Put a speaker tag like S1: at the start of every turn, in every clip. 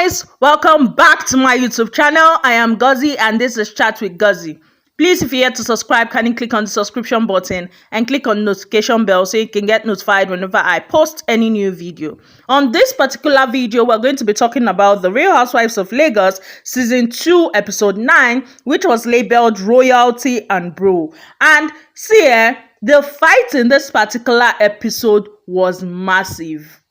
S1: guys, welcome back to my YouTube channel. I am Gozi and this is Chat with Gozi. Please, if you're here to subscribe, kindly click on the subscription button and click on the notification bell so you can get notified whenever I post any new video. On this particular video, we're going to be talking about The Real Housewives of Lagos Season 2, Episode 9, which was labeled Royalty and Bro. And see, the fight in this particular episode was massive,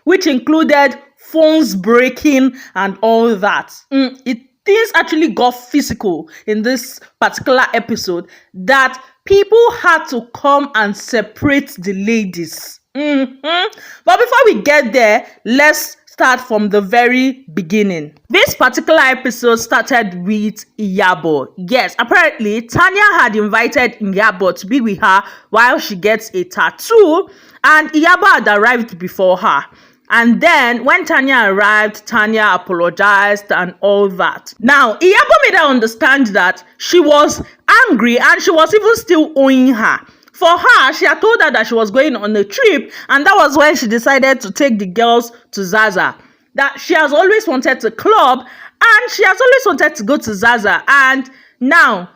S1: which included phones breaking and all that. Things actually got physical in this particular episode that people had to come and separate the ladies. But before we get there, let's start from the very beginning. This particular episode started with Iyabo. Yes, apparently Tanya had invited Iyabo to be with her while she gets a tattoo, and Iyabo had arrived before her. And then when Tanya arrived, Tanya apologized and all that. Now, Iyabo made her understand that she was angry and she was even still owing her. For her, she had told her that she was going on a trip, and that was when she decided to take the girls to Zaza. That she has always wanted to club and she has always wanted to go to Zaza. And now,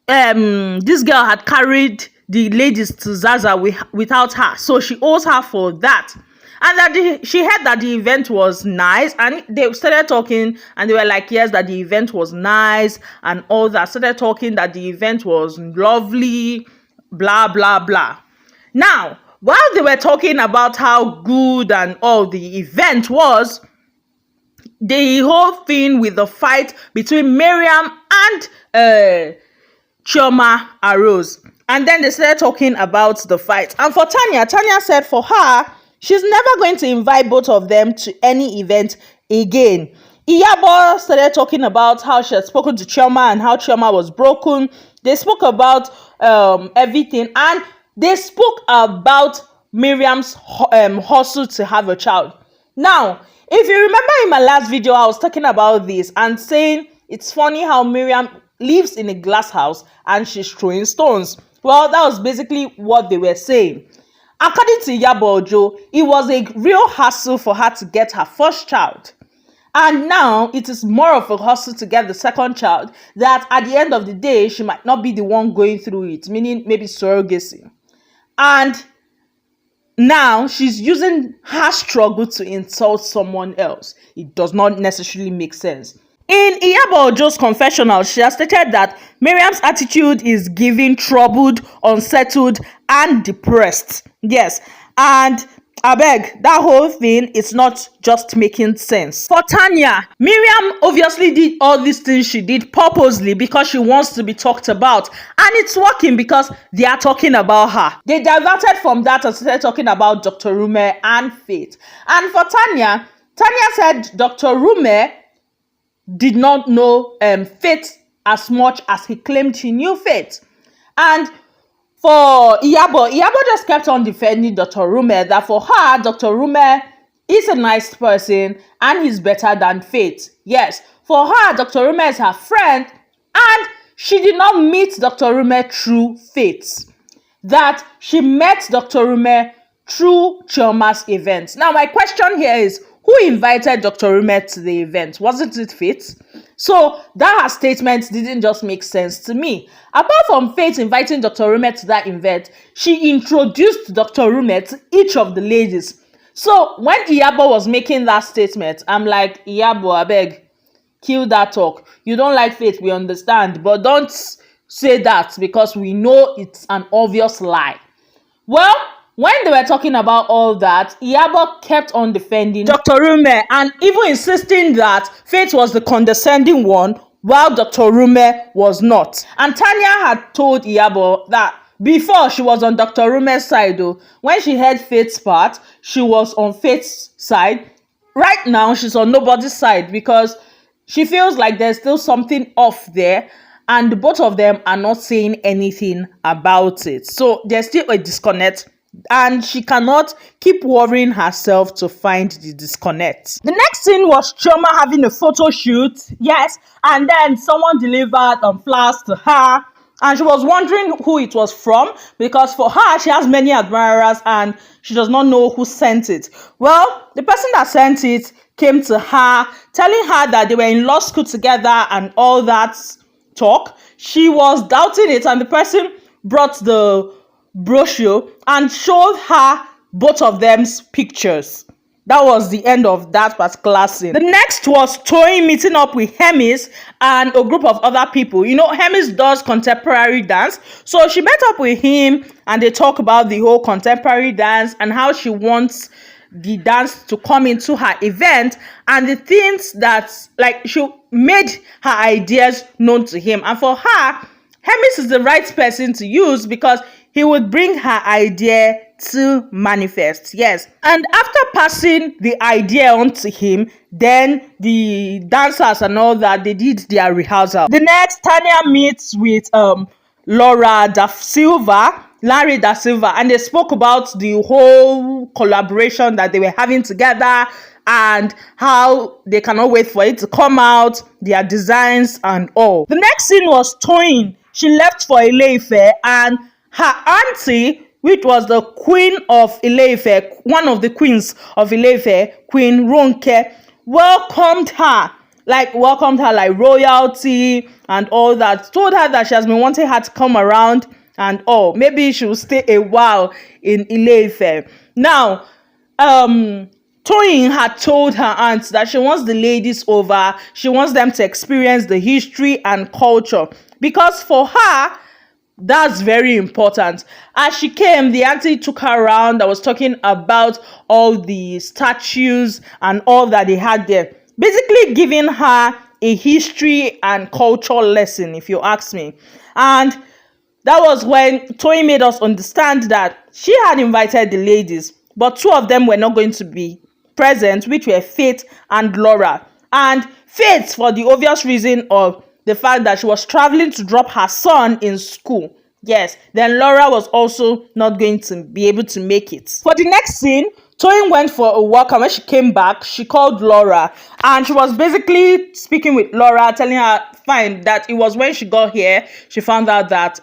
S1: this girl had carried the ladies to Zaza without her. So she owes her for that. And that she heard that the event was nice, and they started talking, and they were like, yes, that the event was nice, and all that. Started talking that the event was lovely, blah, blah, blah. Now, while they were talking about how good and all the event was, the whole thing with the fight between Mariam and Chioma arose. And then they started talking about the fight. And for Tanya said for her, she's never going to invite both of them to any event again. Iyabo started talking about how she had spoken to Chioma and how Chioma was broken. They spoke about everything, and they spoke about Miriam's hustle to have a child. Now, if you remember in my last video, I was talking about this and saying it's funny how Mariam lives in a glass house and she's throwing stones. Well, that was basically what they were saying. According to Iyabo Ojo, it was a real hassle for her to get her first child. And now it is more of a hustle to get the second child, that at the end of the day, she might not be the one going through it, meaning maybe surrogacy. And now she's using her struggle to insult someone else. It does not necessarily make sense. In Iyabo Ojo's confessional, she has stated that Mariam's attitude is giving troubled, unsettled, and depressed. Yes, and I beg, that whole thing is not just making sense. For Tanya, Mariam obviously did all these things she did purposely because she wants to be talked about. And it's working because they are talking about her. They diverted from that and started talking about Dr. Rume and Faith. And for Tanya said Dr. Rume did not know Faith as much as he claimed he knew Faith. And for Iyabo just kept on defending Dr. Rume, that for her, Dr. Rume is a nice person and he's better than Faith. Yes, for her, Dr. Rume is her friend and she did not meet Dr. Rume through Faith. That she met Dr. Rume through Chioma's events. Now, my question here is, who invited Dr. Rume to the event? Wasn't it Faith? So that her statement didn't just make sense to me. Apart from Faith inviting Dr. Rume to that event, she introduced Dr. Rume to each of the ladies. So when Iyabo was making that statement, I'm like, Iyabo, I beg, kill that talk. You don't like Faith, we understand, but don't say that because we know it's an obvious lie. Well, when they were talking about all that, Iyabo kept on defending Dr. Rume and even insisting that Faith was the condescending one while Dr. Rume was not. And Tanya had told Iyabo that before she was on Dr. Rume's side, though, when she heard Faith's part, she was on Faith's side. Right now, she's on nobody's side because she feels like there's still something off there and both of them are not saying anything about it. So there's still a disconnect. And she cannot keep worrying herself to find the disconnect. The next scene was Chioma having a photo shoot. Yes, and then someone delivered flowers to her. And she was wondering who it was from because for her, she has many admirers and she does not know who sent it. Well, the person that sent it came to her, telling her that they were in law school together and all that talk. She was doubting it, and the person brought the brochure and showed her both of them's pictures. That was the end of that particular scene. The next was Toyin meeting up with Hermes and a group of other people. You know, Hermes does contemporary dance. So she met up with him and they talk about the whole contemporary dance and how she wants the dance to come into her event and the things that, like, she made her ideas known to him. And for her, Hermes is the right person to use because he would bring her idea to manifest. Yes. And after passing the idea on to him, then the dancers and all that, they did their rehearsal. The next, Tanya meets with Larry da Silva, and they spoke about the whole collaboration that they were having together and how they cannot wait for it to come out, their designs and all. The next scene was Toyin. She left for Ile-Ife, and her auntie, which was the queen of Ile-Ife, one of the queens of Ile-Ife, Queen Ronke, welcomed her like royalty and all that. Told her that she has been wanting her to come around and all. Maybe she will stay a while in Ile-Ife. Now, Toyin had told her aunt that she wants the ladies over. She wants them to experience the history and culture. Because for her, that's very important. As she came, the auntie took her around. I was talking about all the statues and all that they had there. Basically giving her a history and culture lesson, if you ask me. And that was when Toyin made us understand that she had invited the ladies, but two of them were not going to be present, which were Faith and Laura. And Faith, for the obvious reason of the fact that she was traveling to drop her son in school. Yes, then Laura was also not going to be able to make it. For the next scene, Toyin went for a walk, and when she came back, she called Laura, and she was basically speaking with Laura, telling her, fine, that it was when she got here, she found out that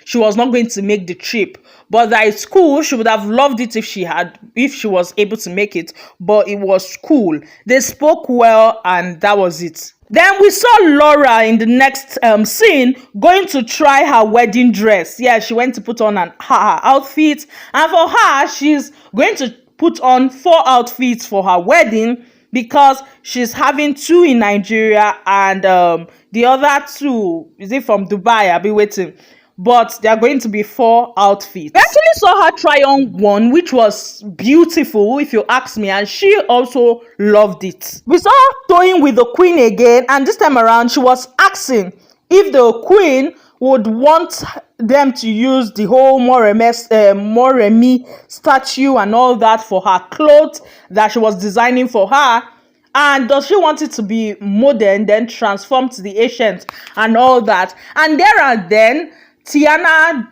S1: she was not going to make the trip. But that it's cool. She would have loved it if she was able to make it. But it was cool. They spoke well, and that was it. Then we saw Laura in the next scene going to try her wedding dress. Yeah, she went to put on her outfit. And for her, she's going to put on 4 outfits for her wedding because she's having 2 in Nigeria and the other 2, is it from Dubai? I'll be waiting. But there are going to be 4 outfits. We actually saw her try on one, which was beautiful, if you ask me, and she also loved it. We saw her Toyin with the queen again, and this time around, she was asking if the queen would want them to use the whole Moremi statue and all that for her clothes that she was designing for her. And does she want it to be modern, then transformed to the ancient and all that? And there and then, Tiana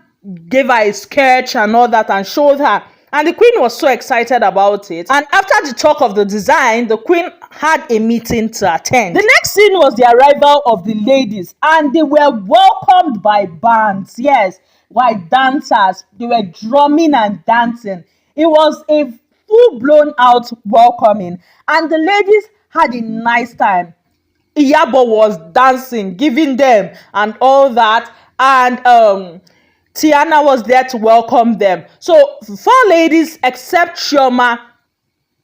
S1: gave her a sketch and all that and showed her. And the queen was so excited about it. And after the talk of the design, the queen had a meeting to attend. The next scene was the arrival of the ladies. And they were welcomed by bands. Yes, by dancers. They were drumming and dancing. It was a full-blown out welcoming. And the ladies had a nice time. Iyabo was dancing, giving them and all that. And Tiana was there to welcome them. So 4 ladies except Chioma,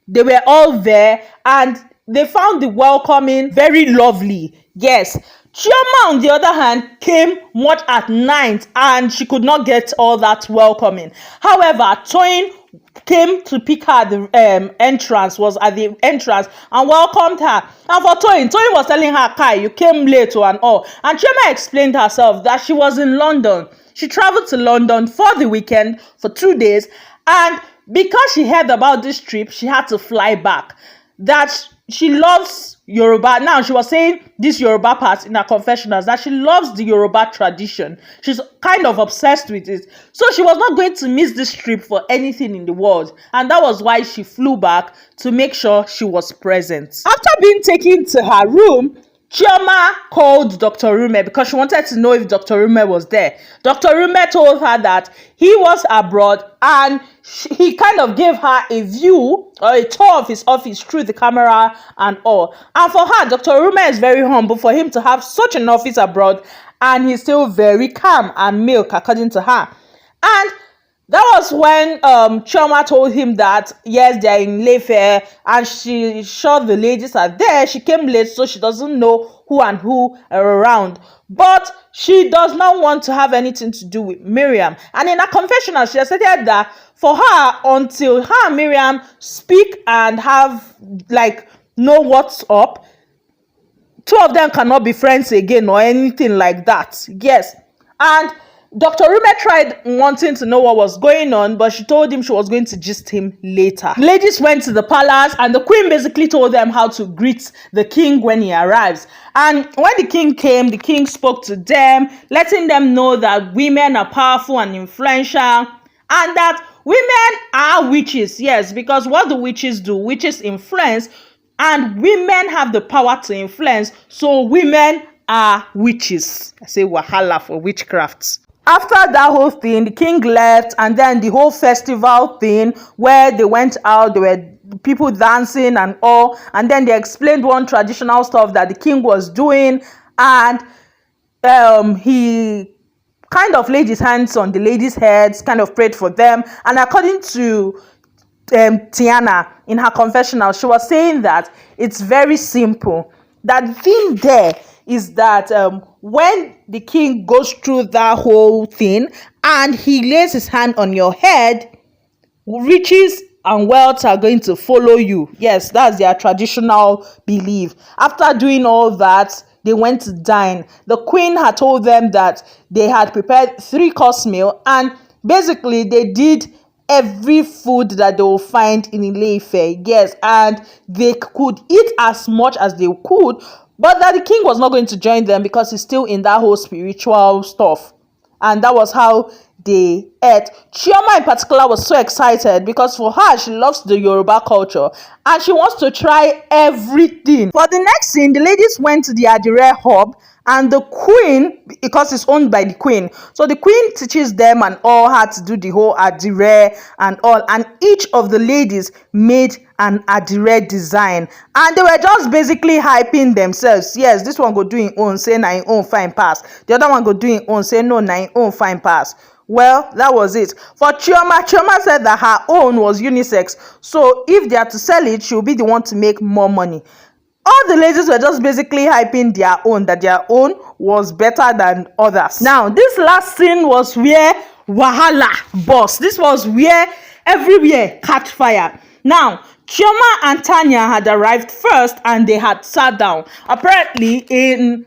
S1: they were all there and they found the welcoming very lovely. Yes, Chioma on the other hand came much at night and she could not get all that welcoming. However, Toyin came to pick her at the entrance, was at the entrance and welcomed her. And for Toyin was telling her, Kai, you came late and all. And Chioma explained herself that she was in London. She traveled to London for the weekend for 2 days. And because she heard about this trip, she had to fly back. That she loves Yoruba. Now, she was saying this Yoruba part in her confessionals, that she loves the Yoruba tradition. She's kind of obsessed with it. So she was not going to miss this trip for anything in the world. And that was why she flew back to make sure she was present. After being taken to her room, Chioma called Dr. Rume because she wanted to know if Dr. Rume was there. Dr. Rume told her that he was abroad, and he kind of gave her a view or a tour of his office through the camera and all. And for her, Dr. Rume is very humble for him to have such an office abroad, and he's still very calm and milk, according to her. And that was when Chioma told him that, yes, they're in Mayfair, and she sure the ladies are there. She came late, so she doesn't know who and who are around. But she does not want to have anything to do with Mariam. And in her confessional, she has said that for her, until her and Mariam speak and have, know what's up, two of them cannot be friends again or anything like that. Yes. And Dr. Rume tried wanting to know what was going on, but she told him she was going to gist him later. The ladies went to the palace, and the queen basically told them how to greet the king when he arrives. And when the king came, the king spoke to them, letting them know that women are powerful and influential, and that women are witches. Yes, because what do witches do? Witches influence, and women have the power to influence, so women are witches. I say wahala for witchcraft. After that whole thing, the king left, and then the whole festival thing where they went out, there were people dancing and all, and then they explained one traditional stuff that the king was doing, and he kind of laid his hands on the ladies' heads, kind of prayed for them. And according to Tiana, in her confessional, she was saying that it's very simple. That the thing there is that when the king goes through that whole thing and he lays his hand on your head, riches and wealth are going to follow you. Yes, that's their traditional belief. After doing all that, they went to dine. The queen had told them that they had prepared 3-course meal, and basically they did every food that they will find in Ile-Ife. Yes, and they could eat as much as they could, but that the king was not going to join them because he's still in that whole spiritual stuff. And that was how they ate. Chioma in particular was so excited because for her, she loves the Yoruba culture and she wants to try everything. For the next scene, the ladies went to the Adire hub, and the queen, because it's owned by the queen, so the queen teaches them and all how to do the whole Adire and all, and each of the ladies made an Adire design, and they were just basically hyping themselves. Yes, this one go do im own, say na im own fine pass. The other one go do im own, say no, na im own fine pass. Well, that was it. For Chioma said that her own was unisex, so if they are to sell it, she'll be the one to make more money. All the ladies were just basically hyping their own, that their own was better than others. Now, this last scene was where wahala burst. This was where everywhere catch fire. Now, Chioma and Tanya had arrived first, and they had sat down. Apparently,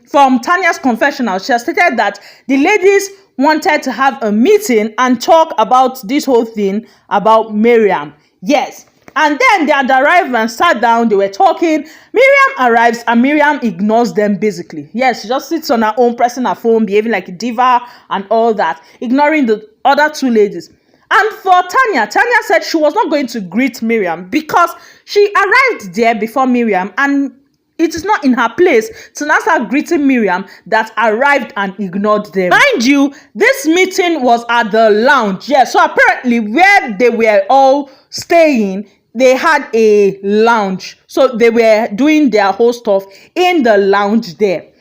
S1: from Tanya's confessional, she has stated that the ladies wanted to have a meeting and talk about this whole thing about Mariam. Yes. And then they had arrived and sat down. They were talking. Mariam arrives and Mariam ignores them basically. Yes, she just sits on her own, pressing her phone, behaving like a diva and all that, ignoring the other two ladies. And for Tanya said she was not going to greet Mariam because she arrived there before Mariam, and it is not in her place to now start greeting Mariam that arrived and ignored them. Mind you, this meeting was at the lounge. Yes, so apparently where they were all staying, they had a lounge. So they were doing their whole stuff in the lounge there.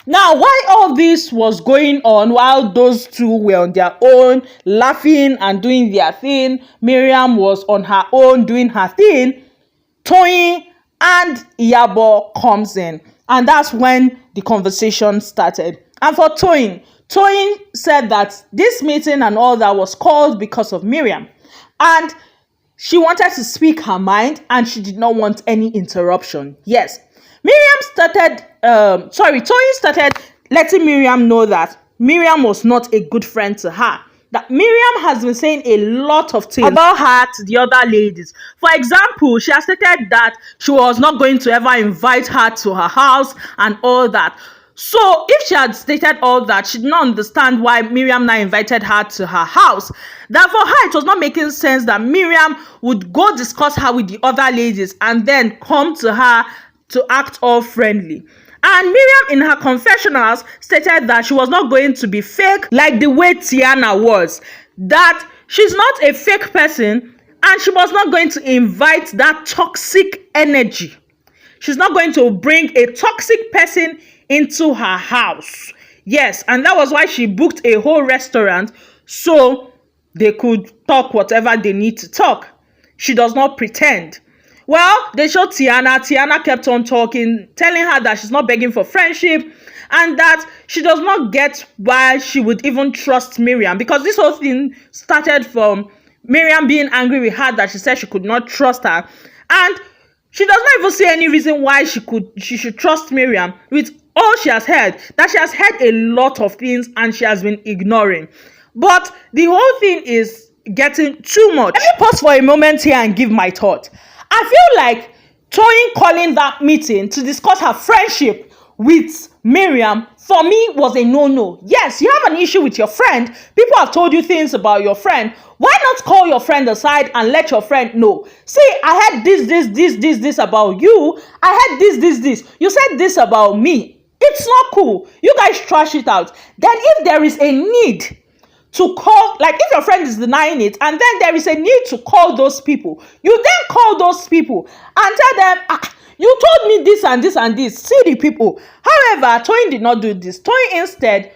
S1: Now, while all this was going on, while those two were on their own, laughing and doing their thing, Mariam was on her own doing her thing, Toyin and Iyabo comes in. And that's when the conversation started. And for Toyin said that this meeting and all that was called because of Mariam. And she wanted to speak her mind, and she did not want any interruption. Yes. Toyin started letting Mariam know that Mariam was not a good friend to her. That Mariam has been saying a lot of things about her to the other ladies. For example, she has stated that she was not going to ever invite her to her house and all that. So if she had stated all that, she did not understand why Mariam now invited her to her house. That for her, it was not making sense that Mariam would go discuss her with the other ladies and then come to her to act all friendly. And Mariam in her confessionals stated that she was not going to be fake like the way Tiana was. That she's not a fake person and she was not going to invite that toxic energy. She's not going to bring a toxic person into her house. Yes, and that was why she booked a whole restaurant so they could talk whatever they need to talk. She does not pretend. Well, they showed Tiana. Tiana kept on talking, telling her that she's not begging for friendship and that she does not get why she would even trust Mariam, because this whole thing started from Mariam being angry with her that she said she could not trust her, and she does not even see any reason why she should trust Mariam with all she has heard, that she has heard a lot of things and she has been ignoring. But the whole thing is getting too much. Let me pause for a moment here and give my thought. I feel like Toyin calling that meeting to discuss her friendship with Mariam, for me, was a no-no. Yes, you have an issue with your friend. People have told you things about your friend. Why not call your friend aside and let your friend know? See, I heard this about you. I heard this. You said this about me. It's not cool. You guys trash it out. Then if there is a need to call, like if your friend is denying it and then there is a need to call those people, you then call those people and tell them, you told me this and this and this. See the people. However, Toyin did not do this. Toyin instead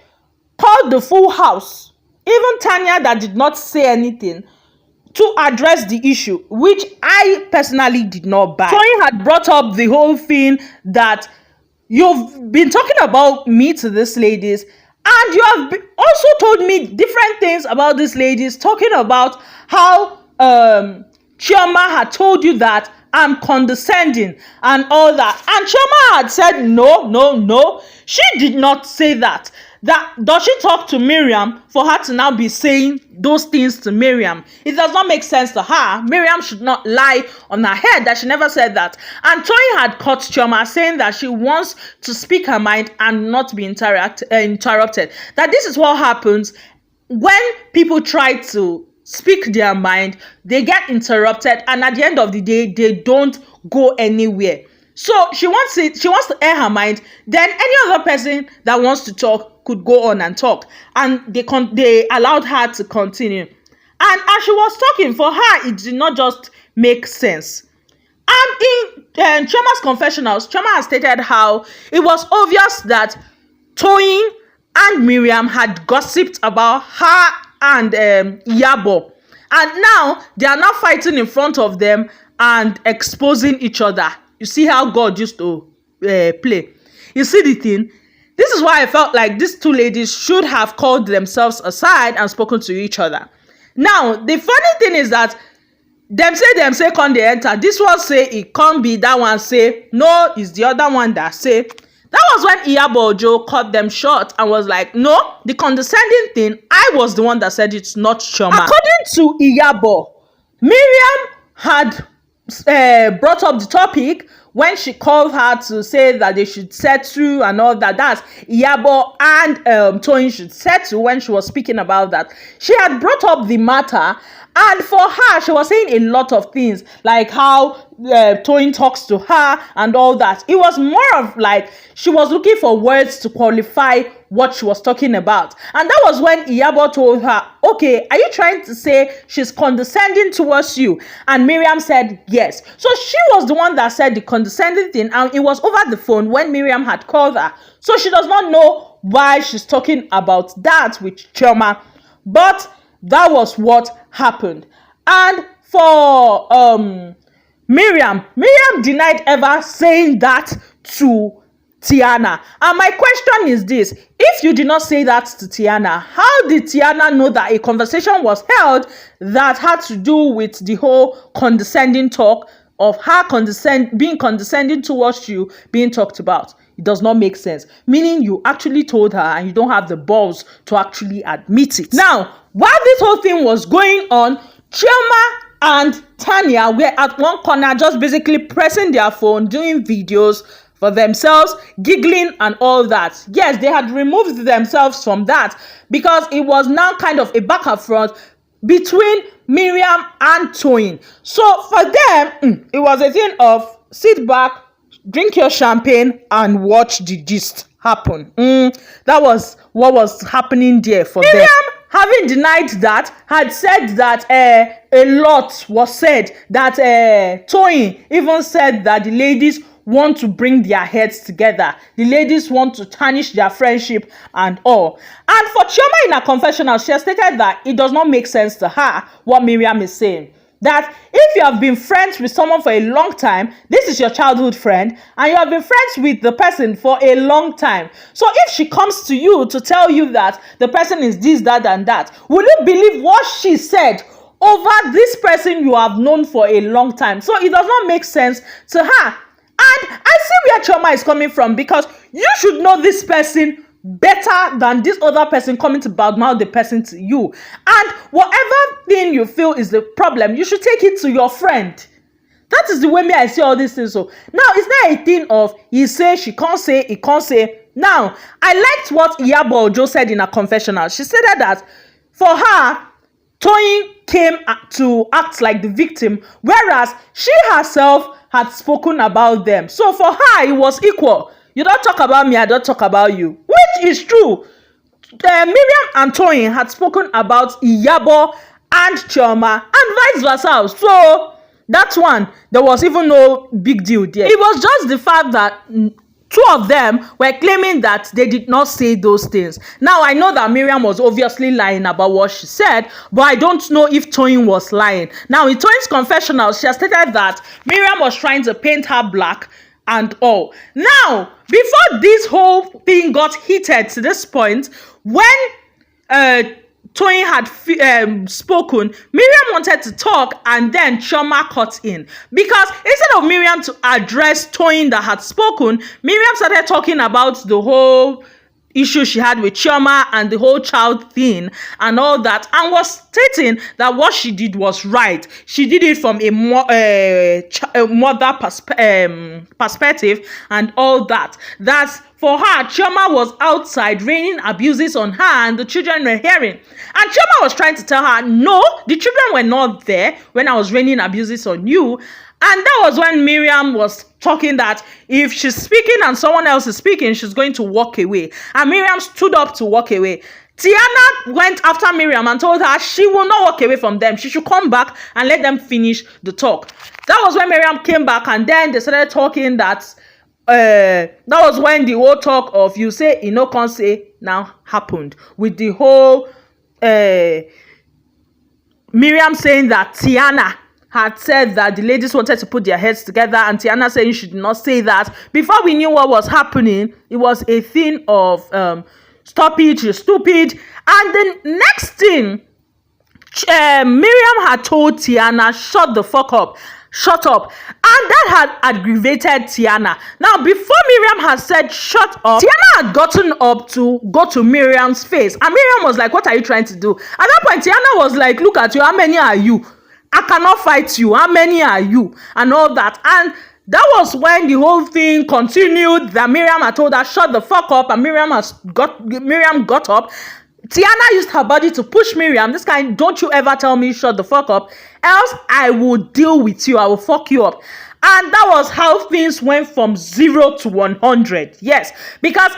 S1: called the full house, even Tanya that did not say anything, to address the issue, which I personally did not buy. Toyin had brought up the whole thing that you've been talking about me to these ladies, and you have also told me different things about these ladies, talking about how Chioma had told you that I'm condescending and all that. And Chioma had said, no. She did not say that. Does she talk to Mariam for her to now be saying those things to Mariam? It does not make sense to her. Mariam should not lie on her head that she never said that. And Toyin had caught Chioma saying that she wants to speak her mind and not be interrupted. That this is what happens when people try to speak their mind, they get interrupted, and at the end of the day, they don't go anywhere. So she wants to air her mind. Then any other person that wants to talk could go on and talk, and they allowed her to continue. And as she was talking, for her, it did not just make sense. And in Chioma's confessionals, Chioma has stated how it was obvious that Toyin and Mariam had gossiped about her and Iyabo, and now they are now fighting in front of them and exposing each other. You see how God used to play. You see the thing? This is why I felt like these two ladies should have called themselves aside and spoken to each other. Now, the funny thing is that them say come they enter. This one say it can't be, that one say no, it's the other one that say. That was when Iyabo Ojo cut them short and was like, no, the condescending thing, I was the one that said it's not Chioma. According to Iyabo, Mariam had brought up the topic when she called her to say that they should settle and all that. That's Iyabo and Toyin should settle. When she was speaking about that, she had brought up the matter, and for her, she was saying a lot of things, like how Toyin talks to her and all that. It was more of like she was looking for words to qualify what she was talking about. And that was when Iyabo told her, okay, are you trying to say she's condescending towards you? And Mariam said yes. So she was the one that said the condescending thing, and it was over the phone when Mariam had called her. So she does not know why she's talking about that with Chioma. But that was what happened. And for Mariam denied ever saying that to Tiana. And my question is this: if you did not say that to Tiana, how did Tiana know that a conversation was held that had to do with the whole condescending talk of her being condescending towards you being talked about? It does not make sense. Meaning you actually told her and you don't have the balls to actually admit it. Now, while this whole thing was going on, Chioma and Tanya were at one corner just basically pressing their phone, doing videos for themselves, giggling and all that. Yes, they had removed themselves from that because it was now kind of a back and front between Mariam and Toyin. So for them, it was a thing of sit back, drink your champagne and watch the gist happen. That was what was happening there for them. Mariam, having denied that, had said that a lot was said, that Toyin even said that the ladies want to bring their heads together. The ladies want to tarnish their friendship and all. And for Chioma in her confessional, she has stated that it does not make sense to her what Mariam is saying. That if you have been friends with someone for a long time, this is your childhood friend, and you have been friends with the person for a long time. So if she comes to you to tell you that the person is this, that, and that, will you believe what she said over this person you have known for a long time? So it does not make sense to her. And I see where Chioma is coming from, because you should know this person better than this other person coming to badmouth the person to you. And whatever thing you feel is the problem, you should take it to your friend. That is the way me I see all these things. So now it's not a thing of he say, she can't say, he can't say. Now, I liked what Iyabo Ojo said in her confessional. She said that for her, Toyin came to act like the victim, whereas she herself had spoken about them. So for her, it was equal. You don't talk about me, I don't talk about you. Which is true. Mariam and Toyin had spoken about Iyabo and Chioma and vice versa. So that one, there was even no big deal there. It was just the fact that two of them were claiming that they did not say those things. Now, I know that Mariam was obviously lying about what she said, but I don't know if Toyin was lying. Now, in Toyin's confessional, she has stated that Mariam was trying to paint her black and all. Now, before this whole thing got heated to this point, when Toyin had spoken, Mariam wanted to talk, and then Chioma cut in. Because instead of Mariam to address Toyin that had spoken, Mariam started talking about the whole issue she had with Chioma and the whole child thing and all that, and was stating that what she did was right. She did it from a mother perspective and all that. That for her, Chioma was outside raining abuses on her and the children were hearing. And Chioma was trying to tell her, no, the children were not there when I was raining abuses on you. And that was when Mariam was talking that if she's speaking and someone else is speaking, she's going to walk away. And Mariam stood up to walk away. Tiana went after Mariam and told her she will not walk away from them. She should come back and let them finish the talk. That was when Mariam came back, and then they started talking that that was when the whole talk of you say, you know, can't say now happened. With the whole Mariam saying that Tiana had said that the ladies wanted to put their heads together, and Tiana saying she did not say that. Before we knew what was happening, it was a thing of stop it, you're stupid. And the next thing, Mariam had told Tiana, shut the fuck up. Shut up. And that had aggravated Tiana. Now, before Mariam had said shut up, Tiana had gotten up to go to Mariam's face. And Mariam was like, what are you trying to do? At that point, Tiana was like, look at you, how many are you? I cannot fight you. How many are you? And all that. And that was when the whole thing continued, that Mariam had told her, shut the fuck up. And Mariam got up. Tiana used her body to push Mariam. This kind, don't you ever tell me shut the fuck up, else I will deal with you. I will fuck you up. And that was how things went from 0 to 100. Yes, because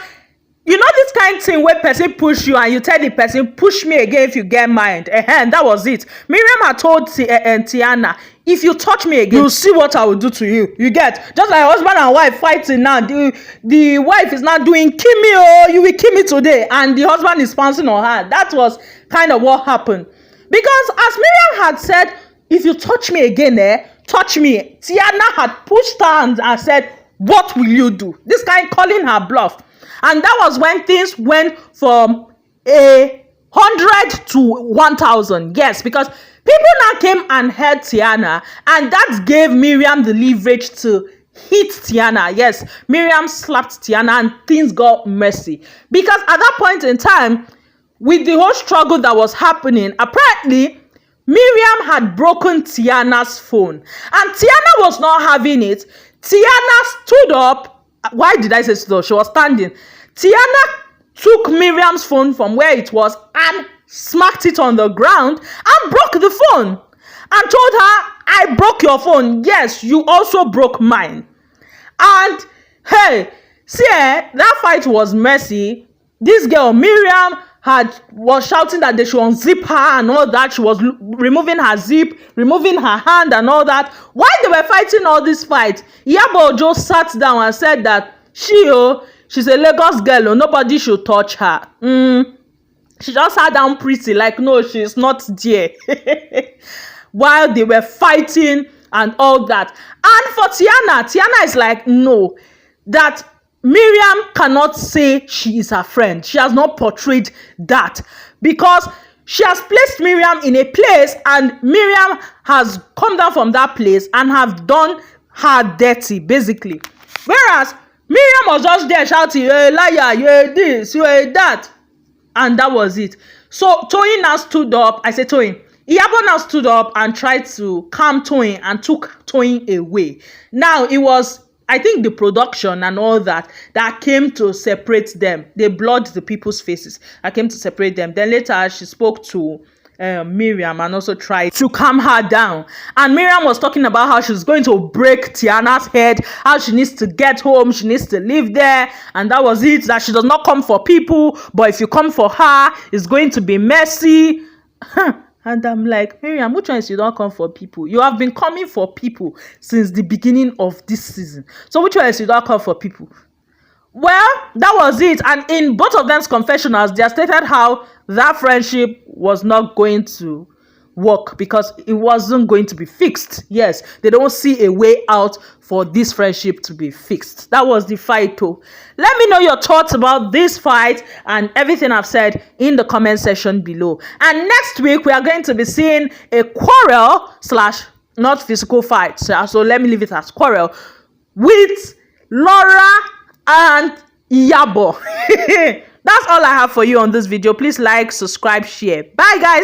S1: you know this kind of thing where person push you and you tell the person, push me again if you get mind. And that was it. Mariam had told Tiana, if you touch me again, you'll see what I will do to you. You get? Just like husband and wife fighting now. The wife is not doing, kill me, oh, you will kill me today. And the husband is pouncing on her. That was kind of what happened. Because as Mariam had said, if you touch me again, touch me. Tiana had pushed her and said, what will you do? This guy calling her bluff. And that was when things went from 100 to 1,000. Yes, because people now came and heard Tiana, and that gave Mariam the leverage to hit Tiana. Yes, Mariam slapped Tiana and things got messy. Because at that point in time, with the whole struggle that was happening, apparently, Mariam had broken Tiana's phone. And Tiana was not having it. Tiana stood up. Why did I say so? She was standing. Tiana took Miriam's phone from where it was and smacked it on the ground and broke the phone. And told her, I broke your phone. Yes, you also broke mine. And hey, see, that fight was messy. This girl Mariam was shouting that they should unzip her and all that. She was removing her zip, removing her hand and all that. While they were fighting all this fight, Iyabo just sat down and said that she's a Lagos girl, nobody should touch her. She just sat down pretty, like no, she's not there. While they were fighting and all that. And for Tiana is like, no, that Mariam cannot say she is her friend. She has not portrayed that because she has placed Mariam in a place and Mariam has come down from that place and have done her dirty, basically. Whereas Mariam was just there shouting, "You're a liar, you're this, you're that." And that was it. So Toyin now stood up. I said Toyin. Iyabo now stood up and tried to calm Toyin and took Toyin away. Now it was, I think, the production and all that came to separate them. They blurred the people's faces. I came to separate them. Then later she spoke to Mariam and also tried to calm her down. And Mariam was talking about how she's going to break Tiana's head, how she needs to get home, she needs to live there. And that was it, that she does not come for people, but if you come for her, it's going to be messy. And I'm like, Mariam, which one is you don't come for people? You have been coming for people since the beginning of this season. So which one is you don't come for people? Well, that was it. And in both of them's confessionals, they stated how that friendship was not going to work because it wasn't going to be fixed. Yes, they don't see a way out for this friendship to be fixed. That was the fight though. Let me know your thoughts about this fight and everything I've said in the comment section below. And next week we are going to be seeing a quarrel / not physical fight. So let me leave it as quarrel with Laura and Iyabo. That's all I have for you on this video. Please like, subscribe, share. Bye guys.